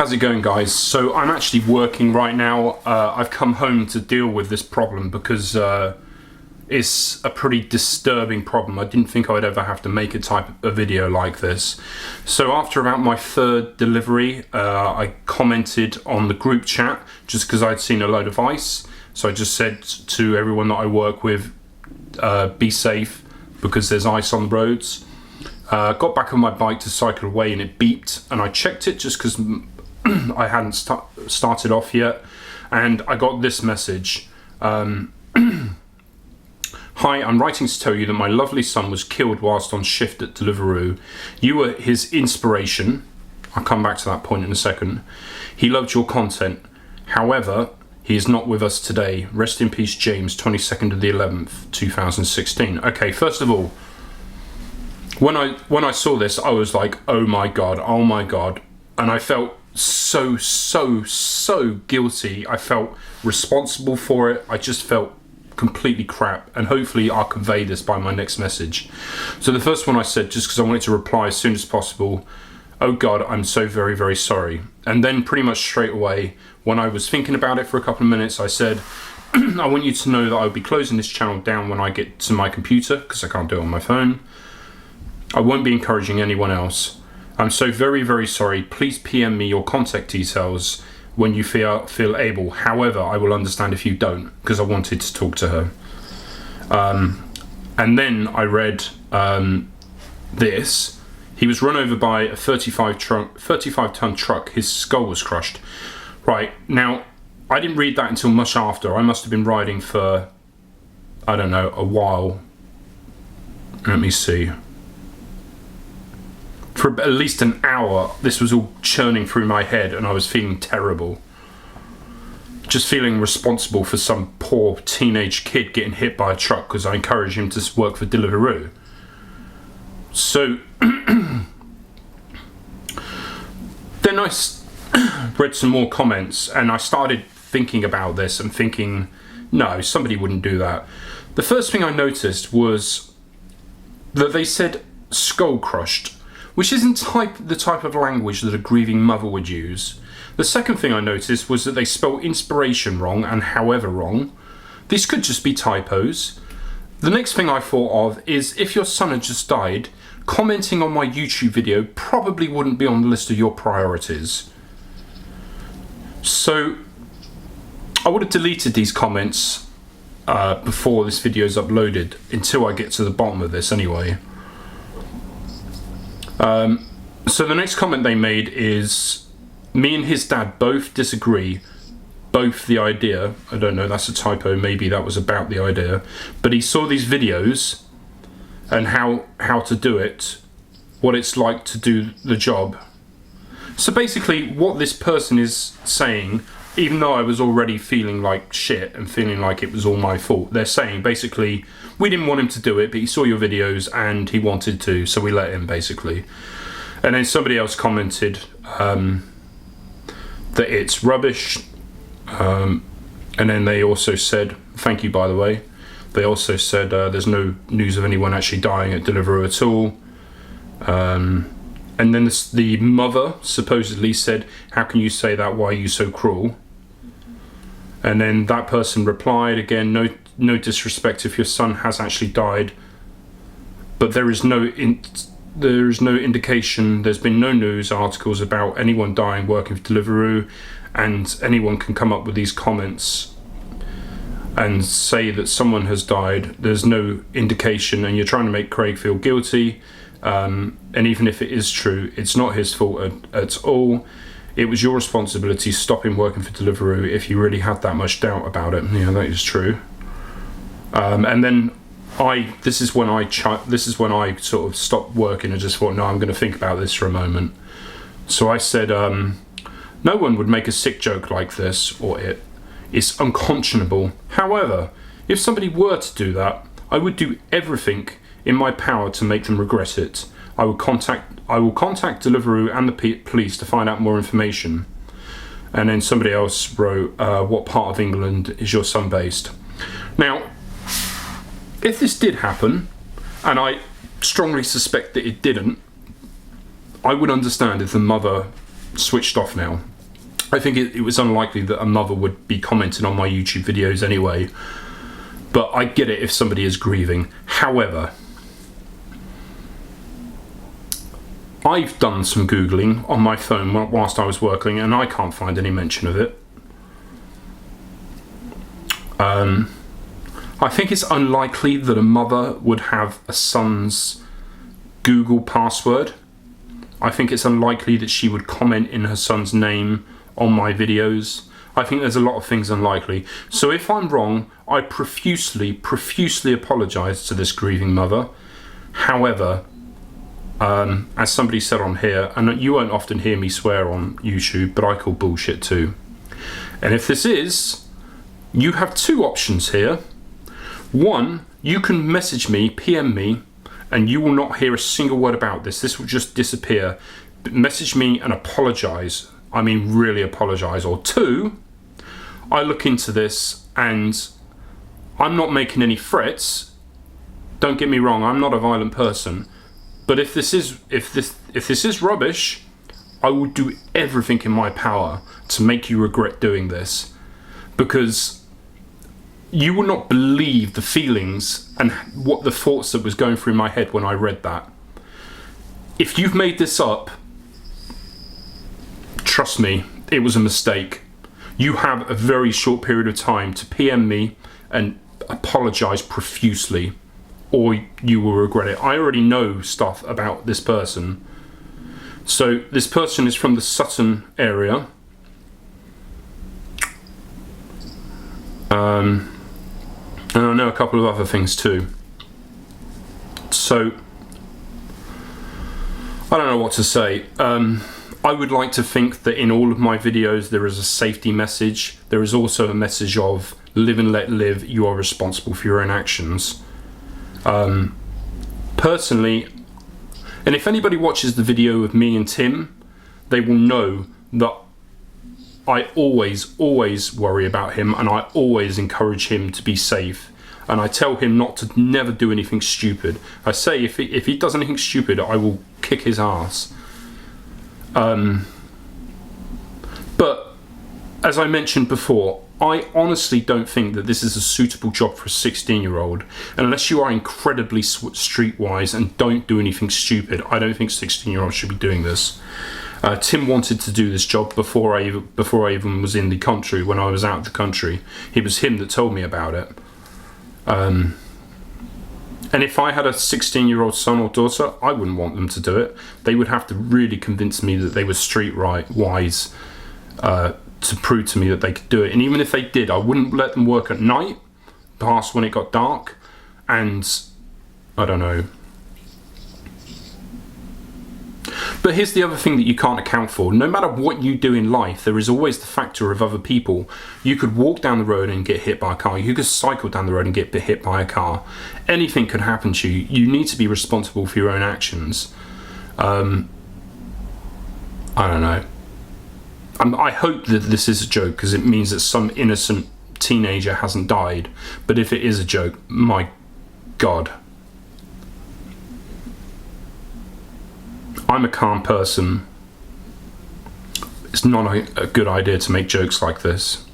How's it going, guys? So I'm actually working right now. I've come home to deal with this problem because it's a pretty disturbing problem. I didn't think I'd ever have to make a video like this. So after about my third delivery, I commented on the group chat just because I'd seen a load of ice. So I just said to everyone that I work with, be safe because there's ice on the roads. Got back on my bike to cycle away and it beeped, and I checked it just because I hadn't started off yet, and I got this message. Hi, I'm writing to tell you that my lovely son was killed whilst on shift at Deliveroo. You were his inspiration. I'll come back to that point in a second. He loved your content. However, he is not with us today. Rest in peace, James, 22nd of the 11th, 2016. Okay, first of all, when I saw this, I was like, oh my god, and I felt so guilty. I felt responsible for it. I just felt completely crap, and hopefully I'll convey this by my next message. So the first one I said, just because I wanted to reply as soon as possible, oh god, I'm so very sorry. And then pretty much straight away, when I was thinking about it for a couple of minutes, I said, I want you to know that I'll be closing this channel down when I get to my computer, because I can't do it on my phone. I won't be encouraging anyone else. I'm so very sorry. Please PM me your contact details when you feel able. However, I will understand if you don't, because I wanted to talk to her. And then I read this. He was run over by a 35-ton truck. His skull was crushed. Right, now, I didn't read that until much after. I must have been riding for, I don't know, a while. Let me see. For at least an hour, this was all churning through my head and I was feeling terrible. Just feeling responsible for some poor teenage kid getting hit by a truck because I encouraged him to work for Deliveroo. So, then I read some more comments and I started thinking about this and thinking, no, somebody wouldn't do that. The first thing I noticed was that they said skull crushed, which isn't the type of language that a grieving mother would use. The second thing I noticed was that they spelled inspiration wrong and however wrong. These could just be typos. The next thing I thought of is if your son had just died, commenting on my YouTube video probably wouldn't be on the list of your priorities. So I would have deleted these comments before this video is uploaded, until I get to the bottom of this anyway. So the next comment they made is, me and his dad both disagree, both the idea, I don't know, that's a typo, maybe that was about the idea, but he saw these videos and how to do it, what it's like to do the job. So basically what this person is saying, even though I was already feeling like shit and feeling like it was all my fault, they're saying basically, we didn't want him to do it, but he saw your videos and he wanted to, so we let him, basically. And then somebody else commented that it's rubbish, and then they also said, thank you by the way, they also said there's no news of anyone actually dying at Deliveroo at all. And then the mother supposedly said, how can you say that, why are you so cruel? And then that person replied again, no disrespect if your son has actually died, but there is no indication, there's been no news articles about anyone dying working for Deliveroo, and anyone can come up with these comments and say that someone has died. There's no indication, and you're trying to make Craig feel guilty, and even if it is true, it's not his fault at all. It was your responsibility to stop him working for Deliveroo if you really had that much doubt about it. Yeah, that is true. And then this is when I sort of stopped working and just thought, no, I'm going to think about this for a moment. So I said, no one would make a sick joke like this, or it's unconscionable. However, if somebody were to do that, I would do everything in my power to make them regret it. I will contact Deliveroo and the police to find out more information. And then somebody else wrote, what part of England is your son based? Now, if this did happen, and I strongly suspect that it didn't, I would understand if the mother switched off now. I think it was unlikely that a mother would be commenting on my YouTube videos anyway, but I get it if somebody is grieving. However, I've done some Googling on my phone whilst I was working, and I can't find any mention of it. I think it's unlikely that a mother would have a son's Google password. I think it's unlikely that she would comment in her son's name on my videos. I think there's a lot of things unlikely. So if I'm wrong, I profusely apologise to this grieving mother. However, as somebody said on here, and you won't often hear me swear on YouTube, but I call bullshit too. And if this is, you have two options here. One, you can message me, PM me, and you will not hear a single word about this. This will just disappear. But message me and apologise. I mean, really apologise. Or two, I look into this and I'm not making any threats. Don't get me wrong, I'm not a violent person. But if this is rubbish, I will do everything in my power to make you regret doing this, because you will not believe the feelings and what the thoughts that was going through my head when I read that. If you've made this up, trust me, it was a mistake. You have a very short period of time to PM me and apologise profusely, or you will regret it. I already know stuff about this person. So this person is from the Sutton area. And I know a couple of other things too. So I don't know what to say. I would like to think that in all of my videos there is a safety message. There is also a message of live and let live. You are responsible for your own actions. Personally, and if anybody watches the video of me and Tim, they will know that I always worry about him, and I always encourage him to be safe. And I tell him never do anything stupid. I say if he does anything stupid, I will kick his ass. But as I mentioned before, I honestly don't think that this is a suitable job for a 16-year-old. Unless you are incredibly streetwise and don't do anything stupid, I don't think 16-year-olds should be doing this. Tim wanted to do this job before I even was in the country. When I was out of the country, it was him that told me about it. And if I had a 16-year-old son or daughter, I wouldn't want them to do it. They would have to really convince me that they were wise to prove to me that they could do it. And even if they did, I wouldn't let them work at night, past when it got dark. And I don't know. But here's the other thing that you can't account for. No matter what you do in life, there is always the factor of other people. You could walk down the road and get hit by a car. You could cycle down the road and get hit by a car. Anything could happen to you. You need to be responsible for your own actions. I don't know. I hope that this is a joke, because it means that some innocent teenager hasn't died. But if it is a joke, my God. I'm a calm person. It's not a good idea to make jokes like this.